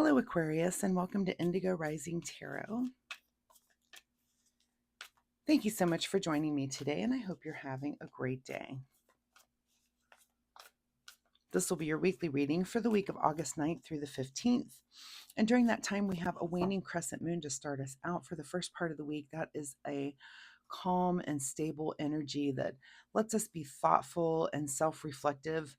Hello, Aquarius, and welcome to Indigo Rising Tarot. Thank you so much for joining me today, and I hope you're having a great day. This will be your weekly reading for the week of August 9th through the 15th. And during that time, we have a waning crescent moon to start us out for the first part of the week. That is a calm and stable energy that lets us be thoughtful and self-reflective,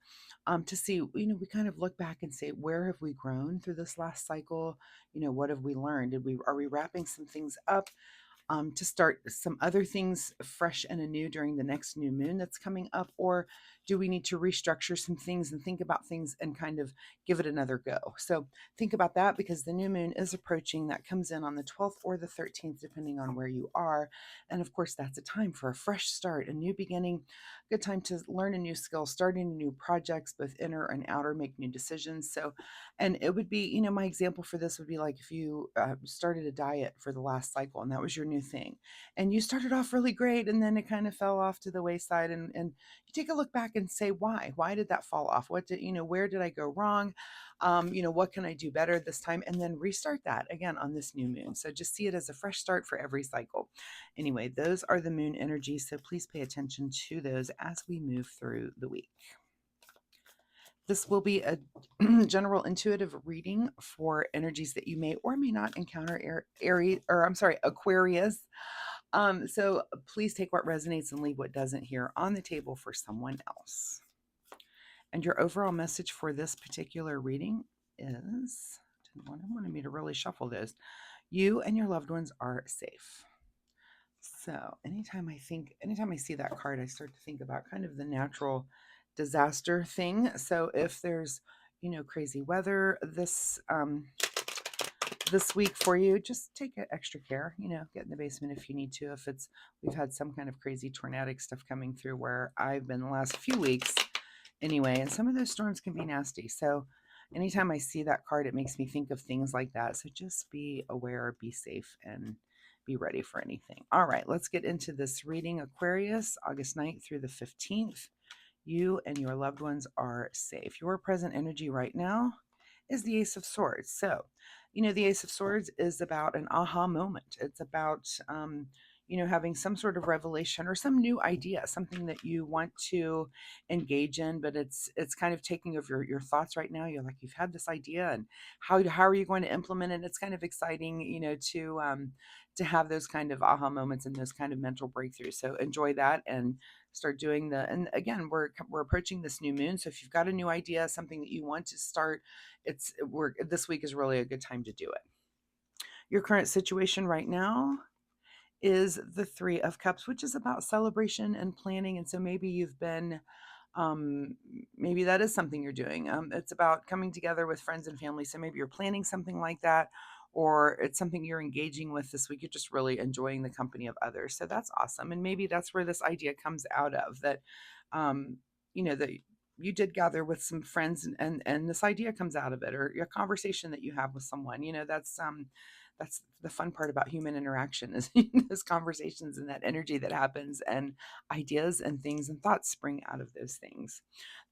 to see, we kind of look back and say, where have we grown through this last cycle? What have we learned? Are we wrapping some things up, to start some other things fresh and anew during the next new moon that's coming up? Or do we need to restructure some things and think about things and kind of give it another go? So think about that, because the new moon is approaching. That comes in on the 12th or the 13th, depending on where you are. And of course, that's a time for a fresh start, a new beginning, good time to learn a new skill, starting new projects, both inner and outer, make new decisions. So, and it would be, my example for this would be like if you started a diet for the last cycle and that was your new thing, and you started off really great and then it kind of fell off to the wayside, and you take a look back and say, why did that fall off? What did, where did I go wrong? What can I do better this time? And then restart that again on this new moon. So just see it as a fresh start for every cycle. Anyway, those are the moon energies, so please pay attention to those as we move through the week. This will be a general intuitive reading for energies that you may or may not encounter, Aquarius. So please take what resonates and leave what doesn't here on the table for someone else. And your overall message for this particular reading is, wanted me to really shuffle this. You and your loved ones are safe. So anytime I see that card, I start to think about kind of the natural disaster thing. So if there's, crazy weather this week for you, just take extra care, get in the basement if you need to. We've had some kind of crazy tornadic stuff coming through where I've been the last few weeks anyway, and some of those storms can be nasty. So anytime I see that card, it makes me think of things like that. So just be aware, be safe, and be ready for anything. All right, let's get into this reading. Aquarius, August 9th through the 15th. You and your loved ones are safe. Your present energy right now is the Ace of Swords. So, the Ace of Swords is about an aha moment. It's about, having some sort of revelation or some new idea, something that you want to engage in, but it's kind of taking over your thoughts right now. You're like, you've had this idea, and how are you going to implement it? It's kind of exciting, to have those kind of aha moments and those kind of mental breakthroughs. So enjoy that and start doing and again, we're approaching this new moon. So if you've got a new idea, something that you want to start, this week is really a good time to do it. Your current situation right now is the Three of Cups, which is about celebration and planning. And so maybe you've been, maybe that is something you're doing. It's about coming together with friends and family. So maybe you're planning something like that, or it's something you're engaging with this week. You're just really enjoying the company of others. So that's awesome. And maybe that's where this idea comes out of, that, that you did gather with some friends, and this idea comes out of it, or a conversation that you have with someone. That's the fun part about human interaction, is those conversations and that energy that happens, and ideas and things and thoughts spring out of those things.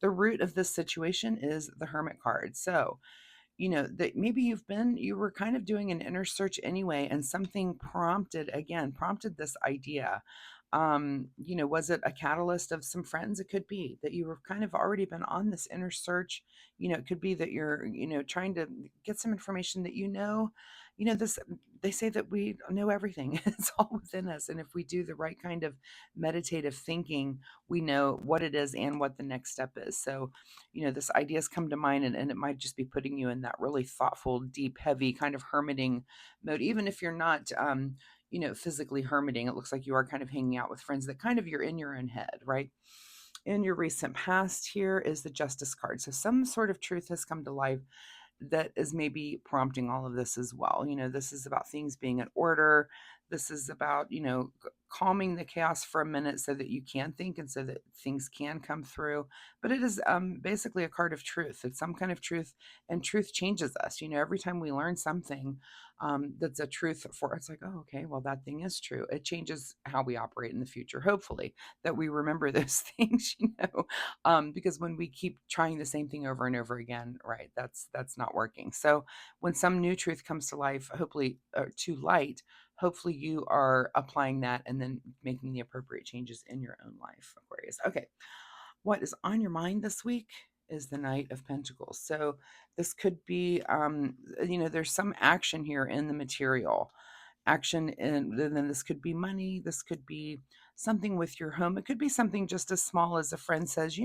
The root of this situation is the Hermit card. So, that maybe you were kind of doing an inner search anyway, and something prompted this idea. Was it a catalyst of some friends? It could be that you were kind of already been on this inner search. It could be that you're, trying to get some information that, this, they say that we know everything. It's all within us. And if we do the right kind of meditative thinking, we know what it is and what the next step is. So, this ideas come to mind, and it might just be putting you in that really thoughtful, deep, heavy kind of hermiting mode. Even if you're not, physically hermiting, it looks like you are kind of hanging out with friends that kind of you're in your own head, right? In your recent past, here is the Justice card. So some sort of truth has come to life that is maybe prompting all of this as well. This is about things being in order. This is about, calming the chaos for a minute so that you can think and so that things can come through. But it is basically a card of truth. It's some kind of truth, and truth changes us. Every time we learn something that's a truth for it's like, oh, okay, well, that thing is true. It changes how we operate in the future, hopefully, that we remember those things, because when we keep trying the same thing over and over again, right, that's not working. So when some new truth comes to life, hopefully, to light, hopefully you are applying that and then making the appropriate changes in your own life, Aquarius. Okay, what is on your mind this week is the Knight of Pentacles. So this could be, there's some action here in the material action, and then this could be money. This could be something with your home. It could be something just as small as a friend says,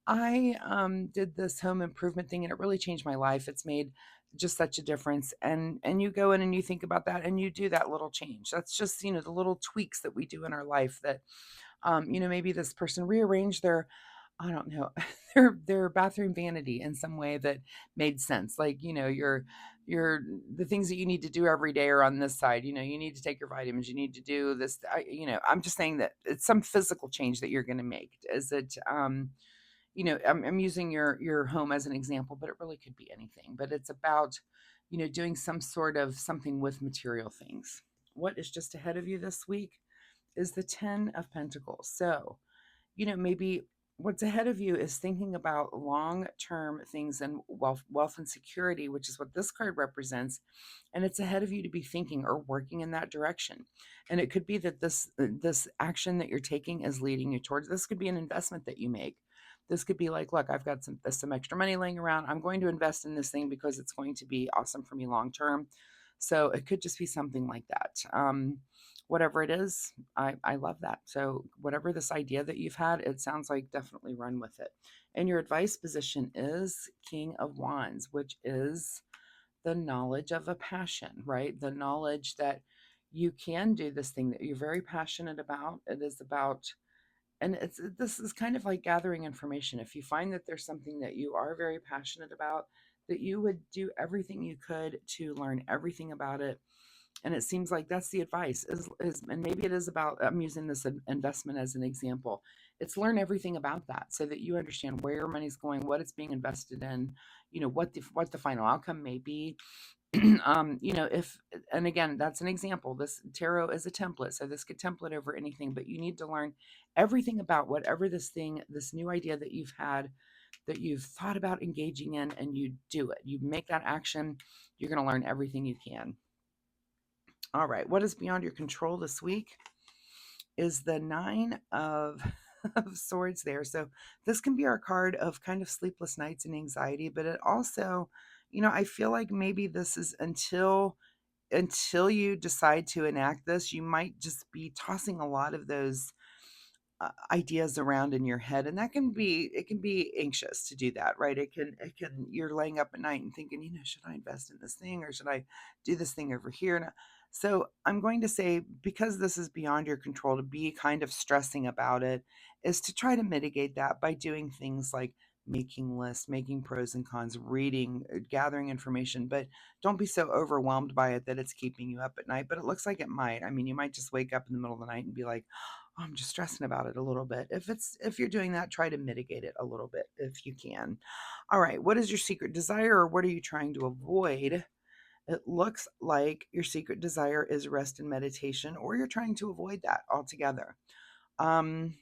I did this home improvement thing and it really changed my life. It's made just such a difference. And you go in and you think about that and you do that little change. That's just, the little tweaks that we do in our life that maybe this person rearranged their, I don't know, their bathroom vanity in some way that made sense. Like, your the things that you need to do every day are on this side. You need to take your vitamins, you need to do this. I'm just saying that it's some physical change that you're going to make. Is it I'm using your home as an example, but it really could be anything. But it's about, doing some sort of something with material things. What is just ahead of you this week is the 10 of Pentacles. So, maybe what's ahead of you is thinking about long-term things and wealth and security, which is what this card represents. And it's ahead of you to be thinking or working in that direction. And it could be that this action that you're taking is leading you towards, this could be an investment that you make. This could be like, look, I've got some extra money laying around. I'm going to invest in this thing because it's going to be awesome for me long term. So it could just be something like that. Whatever it is, I love that. So whatever this idea that you've had, it sounds like definitely run with it. And your advice position is King of Wands, which is the knowledge of a passion, right? The knowledge that you can do this thing that you're very passionate about. It is about, and this is kind of like gathering information. If you find that there's something that you are very passionate about, that you would do everything you could to learn everything about it. And it seems like that's the advice is and maybe it is about, I'm using this investment as an example. It's learn everything about that so that you understand where your money's going, what it's being invested in, what the final outcome may be. If, and again, that's an example. This tarot is a template, so this could template over anything, but you need to learn everything about whatever this new idea that you've had, that you've thought about engaging in, and you do it. You make that action, you're going to learn everything you can. All right, what is beyond your control this week is the 9 of of swords there. So this can be our card of kind of sleepless nights and anxiety, but it also, I feel like maybe this is until you decide to enact this, you might just be tossing a lot of those ideas around in your head, and it can be anxious to do that, right? It can you're laying up at night and thinking, should I invest in this thing or should I do this thing over here? And so I'm going to say, because this is beyond your control, to be kind of stressing about it is to try to mitigate that by doing things like making lists, making pros and cons, reading, gathering information, but don't be so overwhelmed by it that it's keeping you up at night. But it looks like it might. I mean, you might just wake up in the middle of the night and be like, oh, I'm just stressing about it a little bit. If you're doing that, try to mitigate it a little bit if you can. All right, what is your secret desire, or what are you trying to avoid? It looks like your secret desire is rest and meditation, or you're trying to avoid that altogether. Um,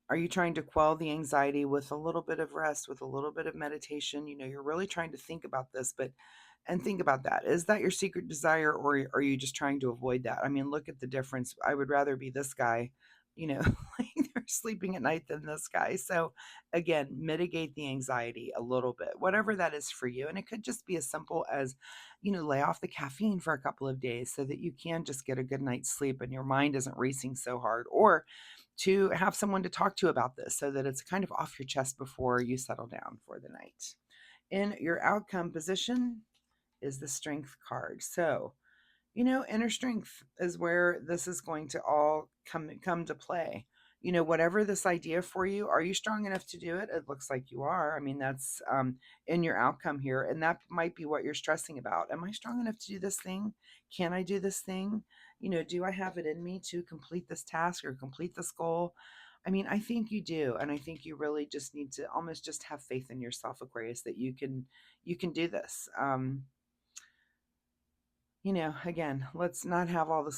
are you trying to quell the anxiety with a little bit of rest, with a little bit of meditation? You're really trying to think about this, and think about that. Is that your secret desire, or are you just trying to avoid that? I mean, look at the difference. I would rather be this guy, like they're sleeping at night than this guy. So again, mitigate the anxiety a little bit, whatever that is for you. And it could just be as simple as, lay off the caffeine for a couple of days so that you can just get a good night's sleep and your mind isn't racing so hard, or to have someone to talk to about this so that it's kind of off your chest before you settle down for the night. In your outcome position is the Strength card. So, inner strength is where this is going to all come to play. Whatever this idea for you, are you strong enough to do it? It looks like you are. I mean, that's in your outcome here, and that might be what you're stressing about. Am I strong enough to do this thing? Can I do this thing? Do I have it in me to complete this task or complete this goal? I mean, I think you do, and I think you really just need to almost just have faith in yourself, Aquarius, that you can do this. Again, let's not have all the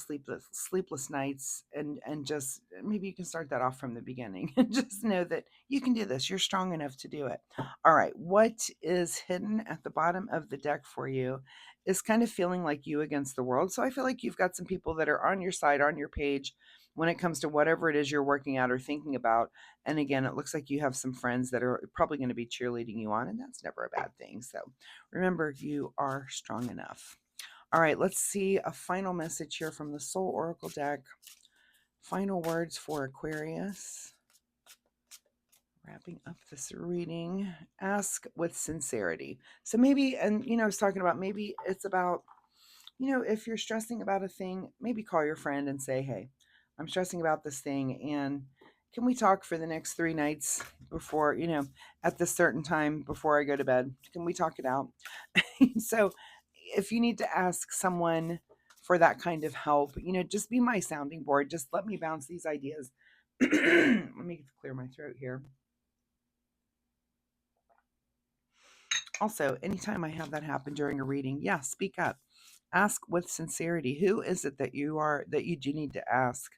sleepless nights, and just maybe you can start that off from the beginning and just know that you can do this. You're strong enough to do it. All right, what is hidden at the bottom of the deck for you is kind of feeling like you against the world. So I feel like you've got some people that are on your side, on your page when it comes to whatever it is you're working out or thinking about. And again, it looks like you have some friends that are probably going to be cheerleading you on, and that's never a bad thing. So remember, you are strong enough. All right, let's see a final message here from the Soul Oracle deck. Final words for Aquarius. Wrapping up this reading. Ask with sincerity. So maybe, and I was talking about maybe it's about, if you're stressing about a thing, maybe call your friend and say, hey, I'm stressing about this thing, and can we talk for the next 3 nights before, at this certain time before I go to bed? Can we talk it out? So if you need to ask someone for that kind of help, just be my sounding board. Just let me bounce these ideas. Let me clear my throat here. Also, anytime I have that happen during a reading, yeah, speak up. Ask with sincerity. Who is it that you do need to ask?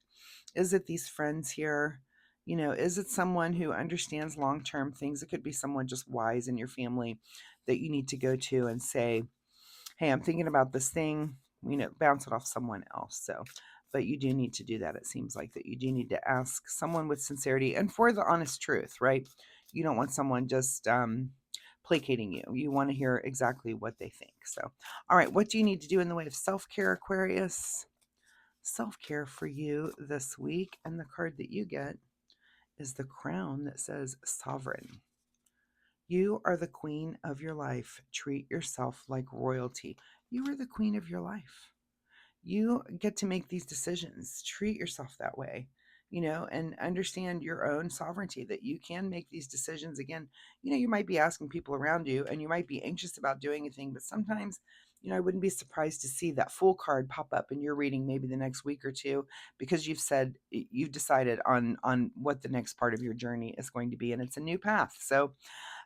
Is it these friends here? Is it someone who understands long-term things? It could be someone just wise in your family that you need to go to and say, hey, I'm thinking about this thing, bounce it off someone else. So, but you do need to do that. It seems like that you do need to ask someone with sincerity and for the honest truth, right? You don't want someone just placating you. You want to hear exactly what they think. So, all right, what do you need to do in the way of self-care, Aquarius? Self-care for you this week. And the card that you get is the crown that says sovereign. You are the queen of your life. Treat yourself like royalty. You are the queen of your life. You get to make these decisions. Treat yourself that way, and understand your own sovereignty that you can make these decisions. Again, you might be asking people around you and you might be anxious about doing a thing, but sometimes, I wouldn't be surprised to see that full card pop up in your reading maybe the next week or two because you've decided on what the next part of your journey is going to be, and it's a new path. So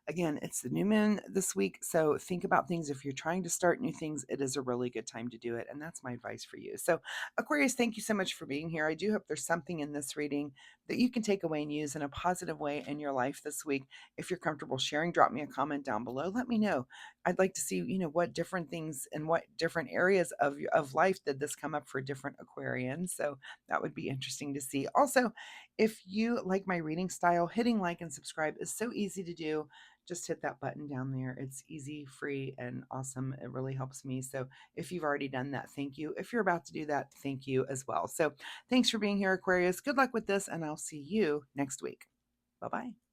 again, it's the new moon this week, so think about things. If you're trying to start new things, it is a really good time to do it, and that's my advice for you. So, Aquarius, thank you so much for being here. I do hope there's something in this reading that you can take away and use in a positive way in your life this week. If you're comfortable sharing, drop me a comment down below. Let me know. I'd like to see, what different things and what different areas of life did this come up for different Aquarians. So that would be interesting to see. Also, if you like my reading style, hitting like and subscribe is so easy to do. Just hit that button down there. It's easy, free, and awesome. It really helps me. So if you've already done that, thank you. If you're about to do that, thank you as well. So thanks for being here, Aquarius. Good luck with this, and I'll see you next week. Bye-bye.